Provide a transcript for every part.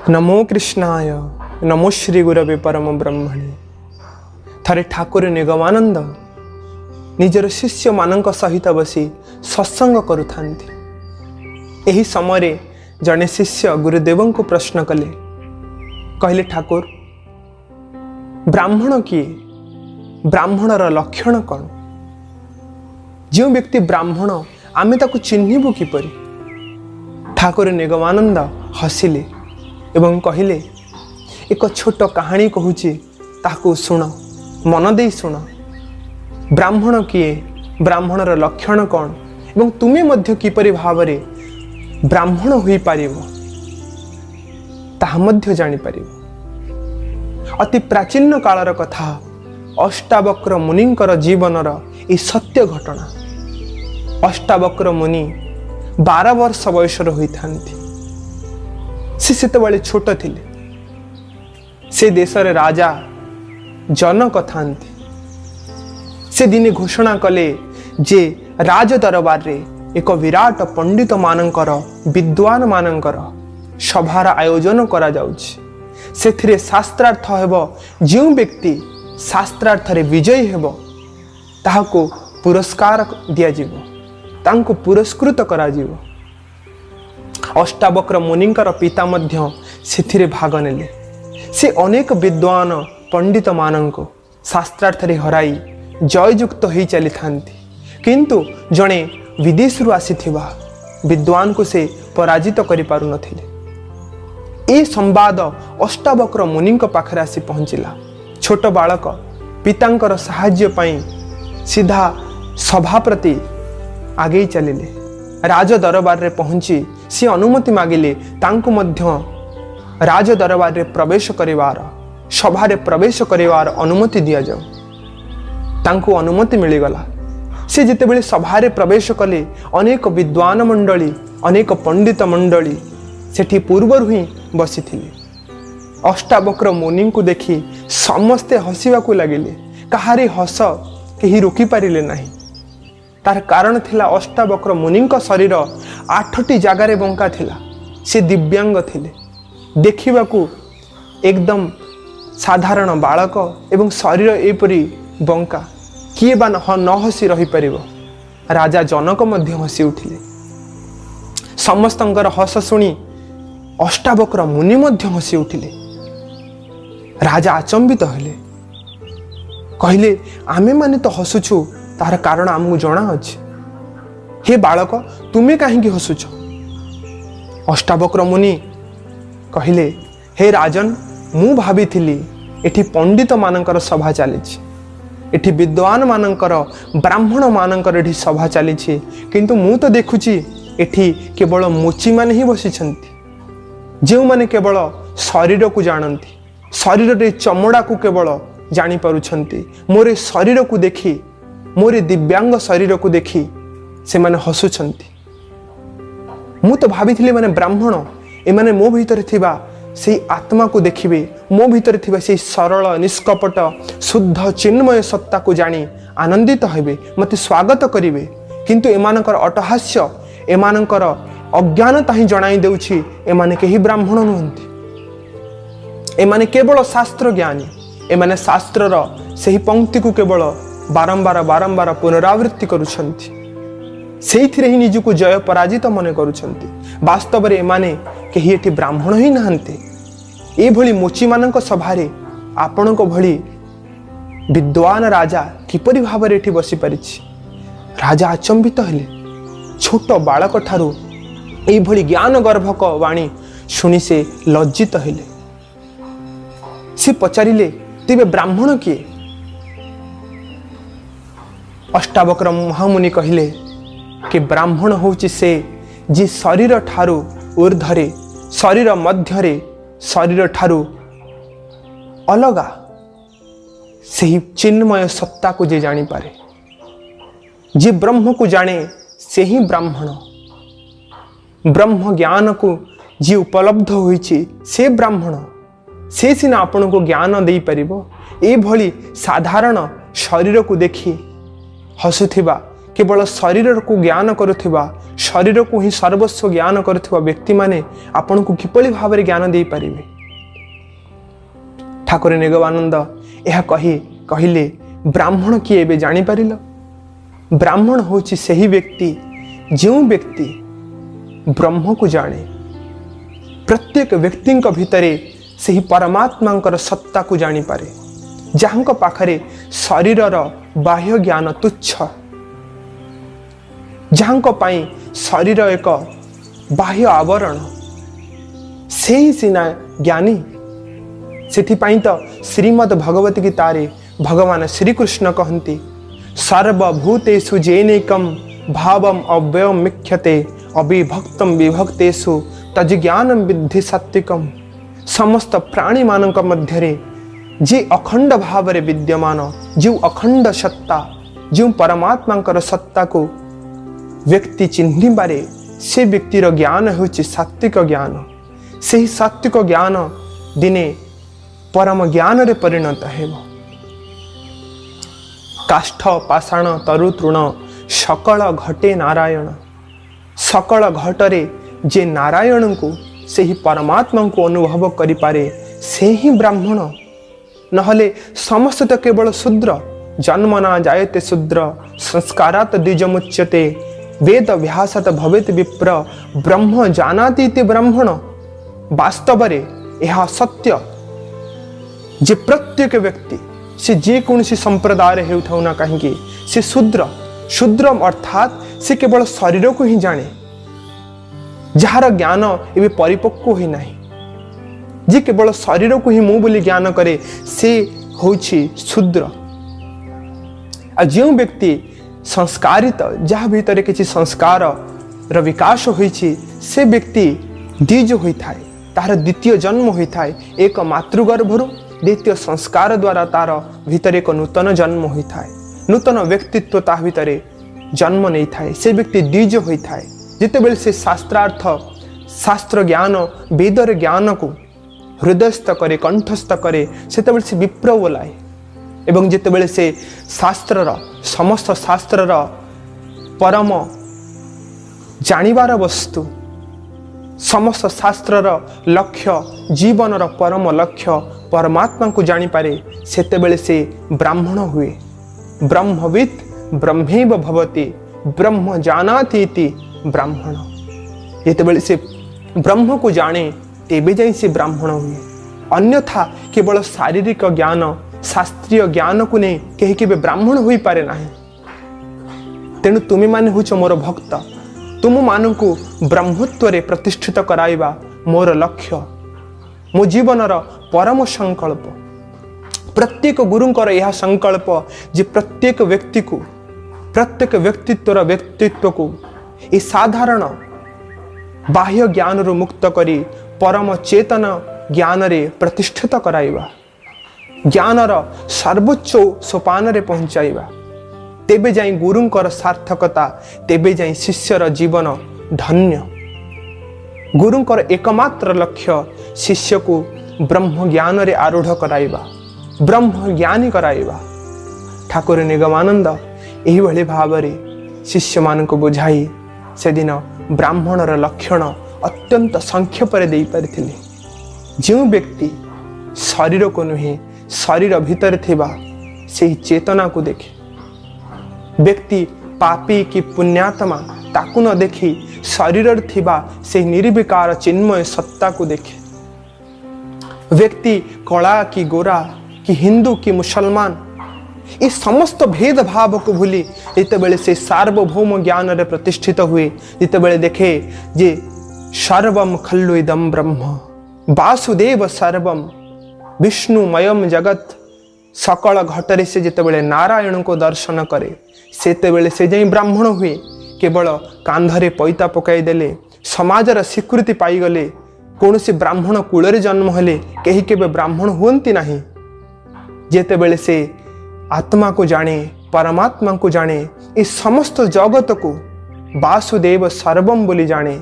नमो कृष्णाय नमो श्री गुरवे परम ब्रह्मणे। थरे ठाकुर निगमानंद निजर शिष्य मानक सहित बसी सत्संग करुथांती। एही समय जने शिष्य गुरुदेव को प्रश्न कले, कहले ठाकुर ब्राह्मण किए, ब्राह्मणर लक्षण कौन? जो व्यक्ति ब्राह्मण आमे ताकु चिन्हिबु किपरि? ठाकुर निगमानंद हसिले एवं कहले, एक छोट कहानी कहूची, ताकू शुण, मन दे शुण। ब्राह्मण किए, ब्राह्मणर लक्षण कौन एवं तुमे मध्य किपरि भावरे ब्राह्मण होई पारिबो ताहा मध्य जानि पारिबो। अति प्राचीन कालर कथा, अष्टावक्र मुनिंकर जीवनर ए सत्य घटना। अष्टावक्र मुनि 12 वर्ष बयसर होइथांती। से सेतबेले छोट थिले। से देशर राजा जनक थांती। से दिने घोषणा कले जे राज दरबार रे एक विराट पंडित मानकर, विद्वान मानकर सभार आयोजन करा जाउछि। सेथिरे शास्त्रार्थ हेबो। जो व्यक्ति शास्त्रार्थ रे विजयी हेबो ताहाको पुरस्कार दिया जिवो, तांको पुरस्कृत करा जिवो। अष्टावक्र मुनिंकर पिता मध्य सेथिरे भाग नेले। से अनेक विद्वान पंडित मानंको शास्त्रार्थ रे हराई जययुक्त होई चली थांती, किंतु जणे विदेश रु आसीथिबा विद्वान को से पराजित करि पारु नथिले। ए संवाद अष्टावक्र मुनिंक पाखरे आसी पहुंचिला। छोट बालक पितांकर सहाय्य पाई सीधा सभा प्रति आगे चलिले। राज दरबार रे पहुंची सी अनुमति मागिले तांको मध्य राज दरबार रे प्रवेश करिवार, सभा रे प्रवेश करिवार अनुमति दिया जाऊ। तांको अनुमति मिलिगला। से जितेबेले सभा रे प्रवेश कले, अनेक विद्वान मंडली, अनेक पंडित मंडली सेठी पूर्वरु ही बसिथिले। अष्टावक्र मुनि को देखि समस्ते हसिबाकू लागिले। कहारी हस केही रोकी पारिले नाही। तार कारण थिला अष्टावक्र मुनिंक शरीर 8टी जगार बंका थिला। से दिव्यांग थिले। देखिबाकू एकदम साधारण बालक एवं शरीर एपरी बंका, किए बा न हसी रही परिबो। राजा जनक मध्य हसी उठिले। समस्तंकर हस सुनी अष्टावक्र मुनि मध्य हसी उठिले। राजा अचंबित हेले। कहले, आमे माने तो हसुछु, तार कारण आमको जना अछि। हे बालक, तुमे काहेकि हसुछ? अष्टावक्र मुनि कहले, हे राजन, मु भाबिथिली एठी पंडित मानकर सभा चलीछि, एठी विद्वान मानकर, ब्राह्मण मानकर एठी सभा चलीछि, किंतु मु तो देखुछि एठी केवल मोची माने ही बसिछन्ति, जे माने केवल शरीर को जानती, शरीर रे चमड़ा को केवल जानी पारुछन्ति। मोरे शरीर को देखि, मोरे दिव्यांग शरीर को देखि से माने हसुछन्ति। मु तो भाबिथिले माने ब्राह्मण ए माने मो भीतर थिबा सेही आत्मा को देखिबे, मो भीतर थिबा सेही सरल निष्कपट शुद्ध चिन्मय सत्ता को जानी आनंदित हेबे, मते स्वागत करिवे। किंतु एमानकर अटहास्य, एमानकर अज्ञानता ही जणाई देउछि एमाने केही ब्राह्मण नहंती। एमाने केवल शास्त्र ज्ञानी। एमाने शास्त्रर सेही पंक्ति को केवल बारंबार बारंबार पुनरावृत्ति करुछन्ति। सेहिथिरे ही निजको जय पराजित मने करुछन्ति। वास्तव रे एमाने केही एठी ब्राह्मण ही नहंते। ए भली मोची मानक सभारे आपणको भली विद्वान राजा किपरि भाबरे एठी बसी परिछि? राजा अचंबित हेले। छोट बालक ठारू ए भली ज्ञान गर्भक वाणी शुणी से लज्जित हेले। से पचारिले, तेबे ब्राह्मण किए? अष्टावक्र महामुनि कहले कि ब्राह्मण होउछि से जे शरीर ठारू ऊर्ध्वरे, शरीर मध्यरे, शरीर ठारू अलगा सेही चिन्मय सत्ता को जे जानी पारे, जे ब्रह्म को जाने से ही ब्राह्मण। ब्रह्म ज्ञान को जे उपलब्ध होइछि से ब्राह्मण। से सिना आपण को ज्ञान दे परिबो। ए भली साधारण शरीर को देखि हसुथिबा, केवल शरीर को ज्ञान करुथिबा शरीर को ही सर्वस्व ज्ञान करुवा व्यक्ति माने आपण को किपरि भाव में ज्ञान दे पारिबे। ठाकुर निगमानंद यह कहिले ब्राह्मण किए एबे जानी पारिल। ब्राह्मण होछि सही व्यक्ति जो व्यक्ति ब्रह्म को जाने, प्रत्येक व्यक्ति भितरे सही परमात्मा सत्ता को जानी पारे, जहां पाखरे शरीरर बाह्य ज्ञान तुच्छ, जहां पाई शरीर एक बाह्य आवरण, से ही सिना ज्ञानी। सेथिपाई तो श्रीमद् भगवत गीतारे भगवान श्रीकृष्ण कहती सर्वभूतेषु जेनेकम भावम अव्ययम मिख्यते अविभक्तम विभक्तेषु तज्ज्ञानम विद्धि सात्विकम। समस्त प्राणी मानक मध्यरे जे अखंड भाव रे विद्यमान, जो अखंड सत्ता, जो परमात्मा सत्ता को व्यक्ति चिन्ह पारे, से व्यक्तिर ज्ञान होछि सात्विक ज्ञान। से सात्विक ज्ञान दिने परम ज्ञान रे परिणत हेब। काष्ठ पाषाण तरु तृण सकल घटे नारायण। सकल घटरे जे नारायण को से ही परमात्मा को अनुभव करि पारे, से ही ब्राह्मण। नहले समस्त तो केवल शूद्र। जन्मना जायते शूद्र संस्कारात् द्विजमुच्यते वेद व्यासात् भवेत् विप्र ब्रह्म जानाति इति ब्राह्मण। वास्तव रे यह सत्य जे प्रत्येक व्यक्ति से जे कौनसी संप्रदाय हे उठाऊ ना कहीं से शूद्र। शूद्र अर्थात से केवल शरीर को ही जाने, जार ज्ञान एवं परिपक्व ही नहीं। जे केवल शरीर को ही मु बोली ज्ञान करे से होछि शूद्र। आ जो व्यक्ति संस्कारित, जहाँ भीतर किसी संस्कार र विकास होइछि, से व्यक्ति द्विज होइथाय, तार द्वितीय जन्म होइथाय। एक मातृगर्भरु द्वितीय संस्कार द्वारा तार भीतर एक नूतन जन्म होइथाय, नूतन व्यक्तित्व ता भीतर जन्म नहीं थाए। से व्यक्ति द्विज होइथाय। जितेबेले से शास्त्रार्थ शास्त्र ज्ञान वेदर ज्ञान को हृदयस्थ करे, कंठस्थ करे, सेतेबेले से विप्र बोलाए। एवं जितेबेले से शास्त्रर समस्त शास्त्रर परम जानिबार वस्तु, समस्त शास्त्रर लक्ष्य, जीवनर परम लक्ष्य परमात्मा को जानी पारे, सेतेबेले से ब्राह्मण हुए। ब्रह्मवित् ब्रह्मैव भवति ब्रह्म जानाति इति ब्राह्मण। जेतेबेले से ब्रह्म को जाने तेबे जाई से ब्राह्मण हुए। अन्यथा केवल शारीरिक ज्ञान शास्त्रीय ज्ञान को नहीं कहीं के ब्राह्मण हुई पारे नाही। तेणु तुमे माने हुच मोर भक्त, तुम मान को ब्रह्मत्व रे प्रतिष्ठित कराइबा मोर लक्ष्य, मो जीवनर परम संकल्प। प्रत्येक गुरुंकर यह संकल्प जे प्रत्येक व्यक्ति को, प्रत्येक व्यक्तित्व को ये साधारण बाह्य ज्ञान रू मुक्त करी परम चेतन ज्ञान रे प्रतिष्ठित कराइबा, ज्ञानर सर्वोच्च सोपान रे पहुंचाइबा। तेबे जाई गुरुंकर सार्थकता, तेबे जाई शिष्यर जीवन धन्य। गुरुंकर एकमात्र लक्ष्य शिष्य को ब्रह्म ज्ञान रे आरूढ़ कराइबा, ब्रह्म ज्ञानी कराइबा। ठाकुर निगमानंद यही भली भाव में शिष्य मान को बुझाई से दिन ब्राह्मणर लक्षण अत्यंत संक्षेप दे पारिथिले। जो व्यक्ति शरीर को नुहे शरीर भीतर थिबा से चेतना को देखे, व्यक्ति पापी कि पुण्यात्मा ताकू न देखी शरीर थिबा से निर्विकार चिन्मय सत्ता को देखे, व्यक्ति कला कि गोरा कि हिंदू कि मुसलमान इस समस्त भेदभाव को भूली जितेबेले से सार्वभौम ज्ञान रे प्रतिष्ठित हुए, जितेबेले देखे जे सर्वम खल्लु इदं ब्रह्म वासुदेव सर्वम विष्णुमयम जगत, सकल घटरे से जितेबेले नारायण को दर्शन करे सेतेबेले से जाई ब्राह्मण हुए। केवल कांधरे पैता पकाई देले समाजर स्वीकृति पाईगले कौन से ब्राह्मण कूल जन्म हेले कहीं केबे ब्राह्मण हुअंती नहीं। जेतेबेले से आत्मा को जाने, परमात्मा को जाने, इस समस्त जगत को वासुदेव सर्वम बोली जाने,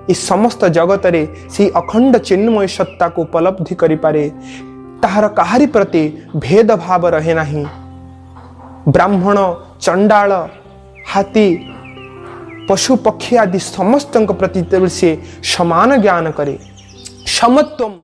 इस समस्त जगत रे सी अखंड चिन्मय सत्ता को उपलब्धि करि पारे, ताहार काहारी प्रति भेदभाव रहे नहीं। ब्राह्मण, चंडाल, हाथी पशु पक्षी आदि समस्त प्रति से समान ज्ञान करे। समत्वम